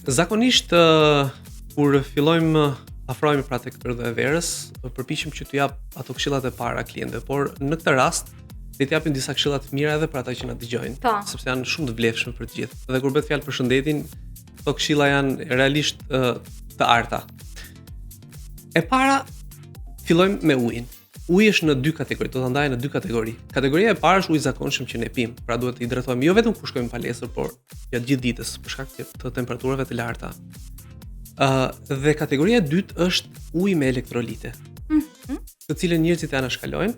Zakonisht kur fillojmë afrohemi pra tek periudha e verës, përpiqem që t'u jap ato këshillat e para klientëve, por në këtë rast le të japim disa këshilla të mira edhe për ata që na dëgjojnë, sepse janë shumë të vlefshme për të gjithë. Dhe kur bëhet fjalë për shëndetin, këto këshilla janë realisht të arta. E para, fillojmë me ujin. Uji është në dy kategori, do ta ndaj në dy kategori. Kategoria e parë është uji i zakonshëm që ne pim, pra duhet të hidratohemi jo vetëm kur shkojmë në palestër, por gjatë gjithë ditës për shkak të temperaturave të larta. Dhe kategoria e dytë është uji me elektrolite, të cilën njerëzit janë shkalojnë.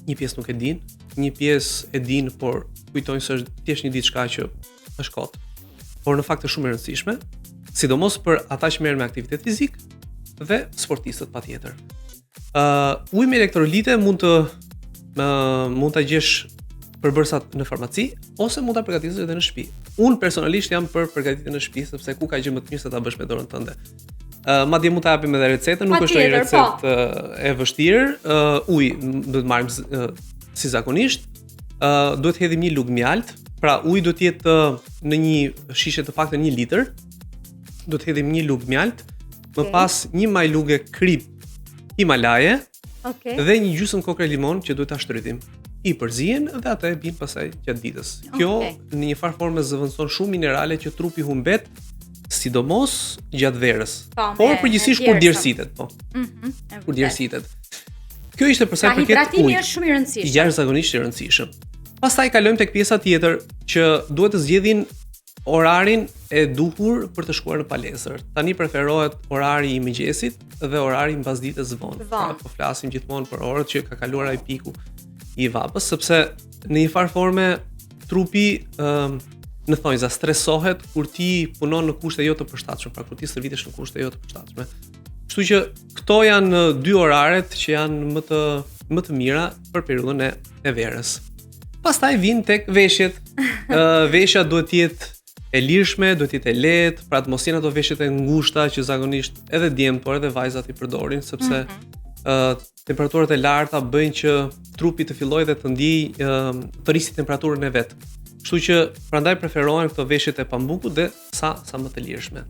Një pjesë nuk e dinë, një pjesë e dinë, por kujtojnë se është thjesht një diçka që është kot. Por në fakt është shumë e rëndësishme, sidomos për ata që merren me aktivitet fizik dhe sportistët patjetër. Uji me elektrolite mund ta gjesh përbërësat në farmaci ose mund ta përgatisësh edhe në shtëpi. Unë personalisht jam për përgatitjen në shtëpi sepse ku ka gjë më të mirë se ta bësh me dorën tënde. Madje mund ta japim edhe recetën, nuk është një recetë e vështirë. Uji duhet marrim si zakonisht. Duhet hedhim një lugë mjalt, pra uji duhet të jetë në një shishe të paktën 1 litër. Duhet hedhim një lugë mjalt, më pas një maj lugë krip Himalaje, dhe një gjysmë kokë limon që duhet ta shtrytim. I përzihen dhe ata e bin pastaj gjatë ditës. Kjo në një farë forme zëvendëson shumë minerale që trupi humbet, sidomos gjatë verës. Por përgjithsisht kur djersitet, kur djersitet. Kjo ishte për sa i përket ujit. Hidratimi është shumë i rëndësishëm. Jashtëzakonisht i rëndësishëm. Pastaj kalojmë tek pjesa tjetër që duhet të zgjedhin orarin e duhur për të shkuar në palestër. Tani preferohet orari i mëngjesit dhe orari mbas ditës vonë. Po flasim gjithmonë për orët që ka kaluar ai piku i vapës, sepse në një farë forme trupi në thonjza stresohet kur ti punon në kushte jo të përshtatshme, pra kur ti stërvitesh në kushte jo të përshtatshme. Kështu që këto janë dy oraret që janë më të mira për periudhën e verës. Pastaj vin tek veshjet. Veshja duhet të jetë e lirshme, duhet të jetë e lehtë, pra të mos jenë ato veshjet e ngushta që zakonisht edhe djemt, por edhe vajzat i përdorin, sepse temperaturat e larta bëjnë që trupi të fillojë dhe të ndjejë të rrisi temperaturën e vet. Kështu që prandaj preferohen këto veshjet e pambukut dhe sa më të lirshme.